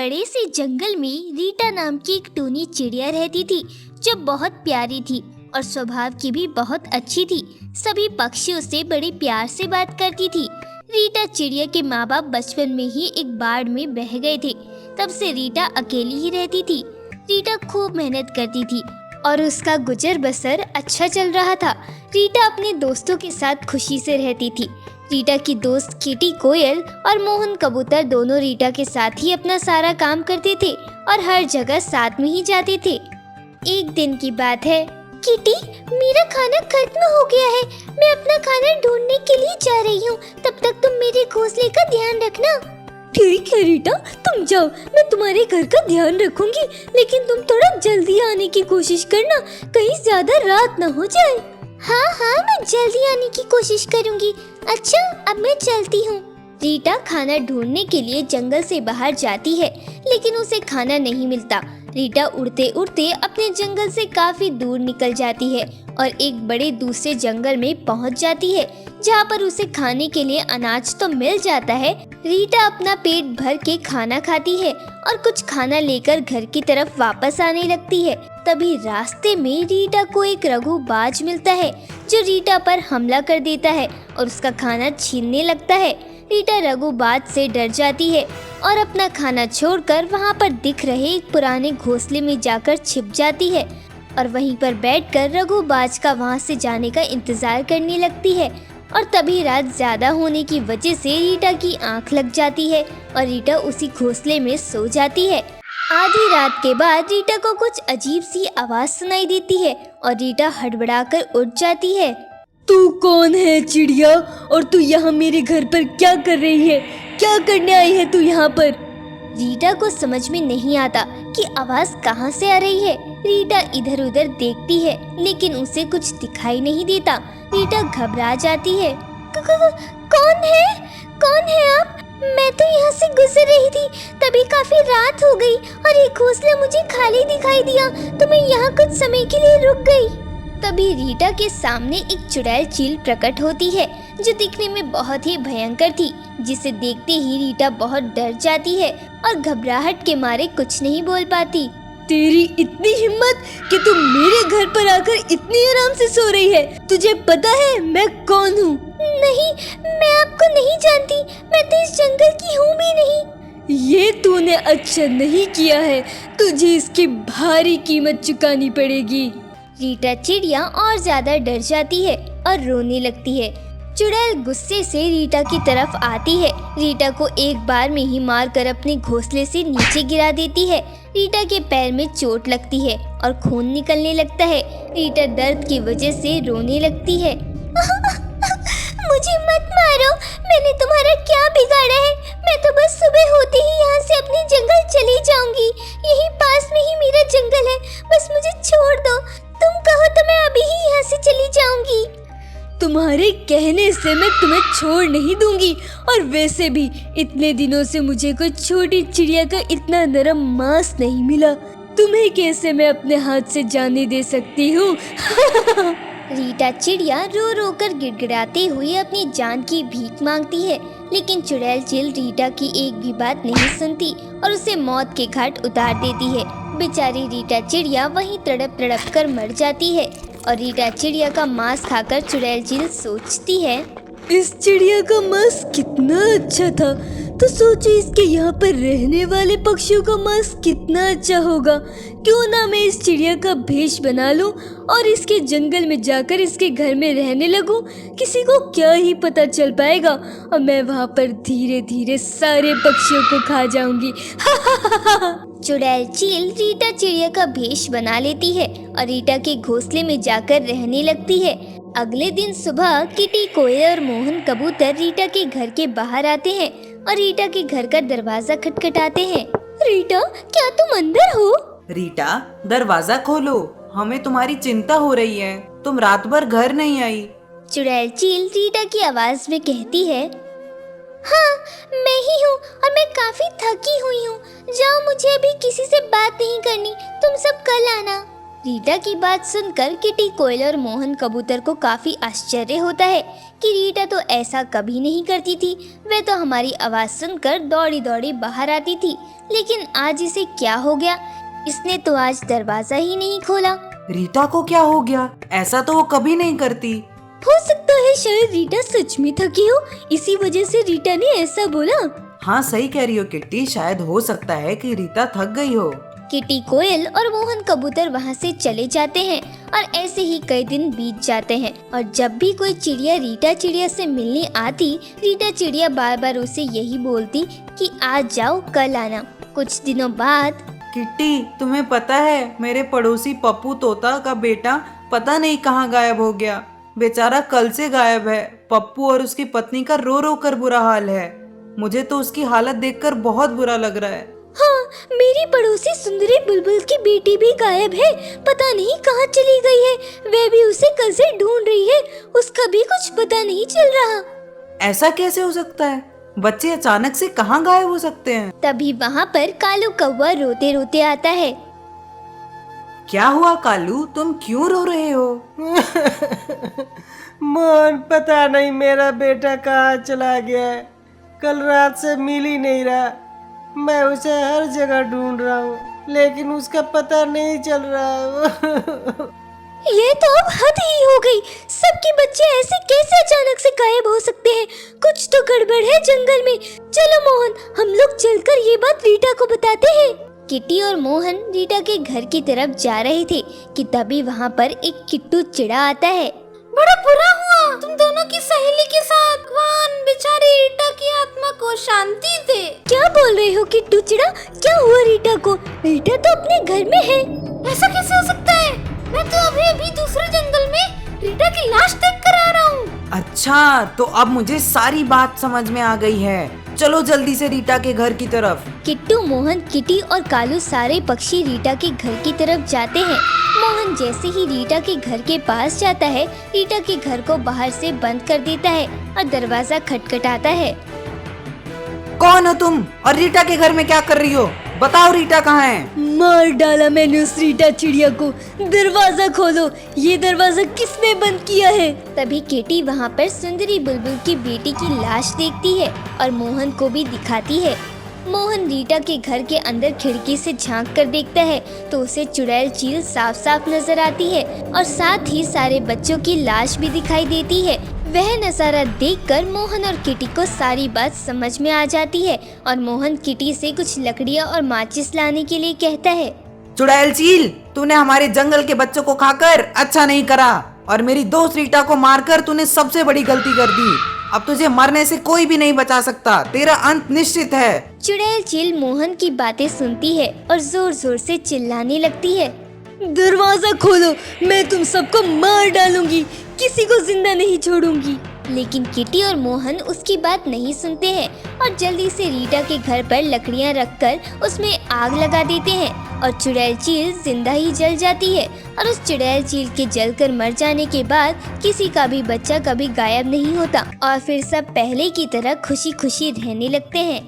बड़े से जंगल में रीटा नाम की एक टूनी चिड़िया रहती थी जो बहुत प्यारी थी और स्वभाव की भी बहुत अच्छी थी। सभी पक्षी उससे बड़े प्यार से बात करती थी। रीटा चिड़िया के माँ बाप बचपन में ही एक बाढ़ में बह गए थे। तब से रीटा अकेली ही रहती थी। रीटा खूब मेहनत करती थी और उसका गुजर बसर अच्छा चल रहा था। रीटा अपने दोस्तों के साथ खुशी से रहती थी। रीटा की दोस्त किटी कोयल और मोहन कबूतर दोनों रीटा के साथ ही अपना सारा काम करते थे और हर जगह साथ में ही जाते थे। एक दिन की बात है। किटी, मेरा खाना खत्म हो गया है। मैं अपना खाना ढूंढने के लिए जा रही हूँ। तब तक तुम मेरे घोंसले का ध्यान रखना। ठीक है रीटा, तुम जाओ, मैं तुम्हारे घर का ध्यान रखूंगी, लेकिन तुम थोड़ा जल्दी आने की कोशिश करना, कहीं ज्यादा रात ना हो जाए। हाँ हाँ, मैं जल्दी आने की कोशिश करूंगी। अच्छा, अब मैं चलती हूँ। रीटा खाना ढूंढने के लिए जंगल से बाहर जाती है, लेकिन उसे खाना नहीं मिलता। रीटा उड़ते उड़ते अपने जंगल से काफी दूर निकल जाती है और एक बड़े दूसरे जंगल में पहुंच जाती है, जहाँ पर उसे खाने के लिए अनाज तो मिल जाता है। रीटा अपना पेट भर के खाना खाती है और कुछ खाना लेकर घर की तरफ वापस आने लगती है। तभी रास्ते में रीटा को एक रघुबाज मिलता है जो रीटा पर हमला कर देता है और उसका खाना छीनने लगता है। रीटा रघुबाज से डर जाती है और अपना खाना छोड़कर वहाँ पर दिख रहे एक पुराने घोंसले में जाकर छिप जाती है और वहीं पर बैठकर रघुबाज का वहाँ से जाने का इंतजार करने लगती है। और तभी रात ज्यादा होने की वजह से रीटा की आंख लग जाती है और रीटा उसी घोंसले में सो जाती है। आधी रात के बाद रीटा को कुछ अजीब सी आवाज सुनाई देती है और रीटा हड़बड़ाकर उठ जाती है। तू कौन है चिड़िया, और तू यहाँ मेरे घर पर क्या कर रही है? क्या करने आई है तू यहाँ पर? रीटा को समझ में नहीं आता कि आवाज कहाँ से आ रही है। रीटा इधर उधर देखती है, लेकिन उसे कुछ दिखाई नहीं देता। रीटा घबरा जाती है। कौन है? कौन है आप? मैं तो यहाँ से गुजर रही थी, तभी काफी रात हो गई और एक घोंसला मुझे खाली दिखाई दिया, तो मैं यहाँ कुछ समय के लिए रुक गई। तभी रीटा के सामने एक चुड़ैल चील प्रकट होती है जो दिखने में बहुत ही भयंकर थी, जिसे देखते ही रीटा बहुत डर जाती है और घबराहट के मारे कुछ नहीं बोल पाती। तेरी इतनी हिम्मत कि तू मेरे घर पर आकर इतनी आराम से सो रही है? तुझे पता है मैं कौन हूँ? नहीं, मैं आपको नहीं जानती। मैं तो इस जंगल की हूँ भी नहीं। ये तूने अच्छा नहीं किया है, तुझे इसकी भारी कीमत चुकानी पड़ेगी। रीटा चिड़िया और ज्यादा डर जाती है और रोने लगती है। चुड़ैल गुस्से से रीटा की तरफ आती है। रीटा को एक बार में ही मारकर अपने घोंसले से नीचे गिरा देती है। रीटा के पैर में चोट लगती है और खून निकलने लगता है। रीटा दर्द की वजह से रोने लगती है। मुझे मत मारो, मैंने तुम्हारा क्या बिगाड़ा है? मैं तो बस सुबह होते ही यहाँ से अपने जंगल चली जाऊंगी। यही पास में ही मेरा जंगल है, बस मुझे छोड़ दो। तुम कहो तो मैं अभी ही यहाँ से चली जाऊंगी। तुम्हारे कहने से मैं तुम्हें छोड़ नहीं दूंगी, और वैसे भी इतने दिनों से मुझे कोई छोटी चिड़िया का इतना नरम मांस नहीं मिला। तुम्हें कैसे मैं अपने हाथ से जाने दे सकती हूँ? रीटा चिड़िया रो रो कर गिड़गिड़ाते हुए अपनी जान की भीख मांगती है, लेकिन चुड़ैल चिल रीटा की एक भी बात नहीं सुनती और उसे मौत के घाट उतार देती है। बेचारी रीटा चिड़िया वहीं तड़प तड़प कर मर जाती है और रीटा चिड़िया का मांस खाकर चुड़ैल चिल सोचती है, इस चिड़िया का मांस कितना अच्छा था, तो सोचो इसके यहाँ पर रहने वाले पक्षियों का मांस कितना अच्छा होगा। क्यों ना मैं इस चिड़िया का भेष बना लूं और इसके जंगल में जाकर इसके घर में रहने लगूं। किसी को क्या ही पता चल पाएगा और मैं वहाँ पर धीरे धीरे सारे पक्षियों को खा जाऊंगी। चुड़ैल चील रीटा चिड़िया का भेष बना लेती है और रीटा के घोंसले में जाकर रहने लगती है। अगले दिन सुबह किटी कोयल और मोहन कबूतर रीटा के घर के बाहर आते हैं और रीटा के घर का दरवाजा खटखटाते हैं। रीटा, क्या तुम अंदर हो? रीटा, दरवाजा खोलो, हमें तुम्हारी चिंता हो रही है। तुम रात भर घर नहीं आई। चुड़ैल चील रीटा की आवाज में कहती है, हाँ, मैं ही हूँ और मैं काफी थकी हुई हूँ। जाओ, मुझे अभी किसी से बात नहीं करनी, तुम सब कल आना। रीटा की बात सुनकर किटी कोयल और मोहन कबूतर को काफी आश्चर्य होता है कि रीटा तो ऐसा कभी नहीं करती थी। वह तो हमारी आवाज सुनकर दौड़ी दौड़ी बाहर आती थी, लेकिन आज इसे क्या हो गया? इसने तो आज दरवाजा ही नहीं खोला। रीटा को क्या हो गया? ऐसा तो वो कभी नहीं करती। हो सकता है शायद रीटा सच में थकी हो, इसी वजह से रीटा ने ऐसा बोला। हाँ सही कह रही हो किट्टी, शायद हो सकता है कि रीटा थक गई हो। किटी कोयल और मोहन कबूतर वहाँ से चले जाते हैं और ऐसे ही कई दिन बीत जाते हैं। और जब भी कोई चिड़िया रीटा चिड़िया से मिलने आती, रीटा चिड़िया बार बार उसे यही बोलती कि आज जाओ कल आना। कुछ दिनों बाद किट्टी, तुम्हें पता है मेरे पड़ोसी पप्पू तोता का बेटा पता नहीं कहाँ गायब हो गया। बेचारा कल से गायब है। पप्पू और उसकी पत्नी का रो रो कर बुरा हाल है। मुझे तो उसकी हालत देखकर बहुत बुरा लग रहा है। हाँ, मेरी पड़ोसी सुंदरी बुलबुल की बेटी भी गायब है, पता नहीं कहाँ चली गई है। वह भी उसे कल से ढूंढ रही है, उसका भी कुछ पता नहीं चल रहा। ऐसा कैसे हो सकता है? बच्चे अचानक से कहाँ गायब हो सकते हैं? तभी वहाँ पर कालू कौवा रोते रोते आता है। क्या हुआ कालू, तुम क्यों रो रहे हो? मोहन, पता नहीं मेरा बेटा कहाँ चला गया है। कल रात से मिल ही नहीं रहा। मैं उसे हर जगह ढूंढ रहा हूँ, लेकिन उसका पता नहीं चल रहा है। ये तो अब हद ही हो गई। सबके बच्चे ऐसे कैसे अचानक से गायब हो सकते हैं? कुछ तो गड़बड़ है जंगल में। चलो मोहन, हम लोग चलकर ये बात रीटा को बताते हैं। किटी और मोहन रीटा के घर की तरफ जा रहे थे कि तभी वहाँ पर एक किट्टू चिड़ा आता है। बड़ा बुरा हुआ तुम दोनों की सहेली के साथ। भगवान बेचारी रीटा की आत्मा को शांति दे। क्या बोल रहे हो किट्टू चिड़ा? क्या हुआ रीटा को? रीटा तो अपने घर में है। ऐसा कैसे हो सकता है? मैं तो अभी दूसरे जंगल में रीटा की लाश देख कर आ रहा हूँ। अच्छा, तो अब मुझे सारी बात समझ में आ गई है। चलो जल्दी से रीटा के घर की तरफ। किट्टू, मोहन, किटी और कालू सारे पक्षी रीटा के घर की तरफ जाते हैं। मोहन जैसे ही रीटा के घर के पास जाता है, रीटा के घर को बाहर से बंद कर देता है और दरवाजा खटखटाता है। कौन हो तुम और रीटा के घर में क्या कर रही हो? बताओ रीटा कहाँ है? मार डाला मैंने उस रीटा चिड़िया को। दरवाजा खोलो। ये दरवाजा किसने बंद किया है? तभी किटी वहाँ पर सुंदरी बुलबुल की बेटी की लाश देखती है और मोहन को भी दिखाती है। मोहन रीटा के घर के अंदर खिड़की से झांक कर देखता है तो उसे चुड़ैल चील साफ साफ नजर आती है और साथ ही सारे बच्चों की लाश भी दिखाई देती है। वह नजारा देखकर मोहन और किटी को सारी बात समझ में आ जाती है और मोहन किटी से कुछ लकड़ियाँ और माचिस लाने के लिए कहता है। चुड़ैल चील, तूने हमारे जंगल के बच्चों को खाकर अच्छा नहीं करा और मेरी दोस्त रीटा को मारकर तूने सबसे बड़ी गलती कर दी। अब तुझे मरने से कोई भी नहीं बचा सकता। तेरा अंत निश्चित है। चुड़ैल चील मोहन की बातें सुनती है और जोर जोर से चिल्लाने लगती है। दरवाजा खोलो, मैं तुम सबको मार डालूंगी, किसी को जिंदा नहीं छोड़ूंगी। लेकिन किटी और मोहन उसकी बात नहीं सुनते हैं और जल्दी से रीटा के घर पर लकड़ियां रखकर उसमें आग लगा देते हैं और चुड़ैल चील जिंदा ही जल जाती है। और उस चुड़ैल चील के जलकर मर जाने के बाद किसी का भी बच्चा कभी गायब नहीं होता और फिर सब पहले की तरह खुशी खुशी रहने लगते हैं।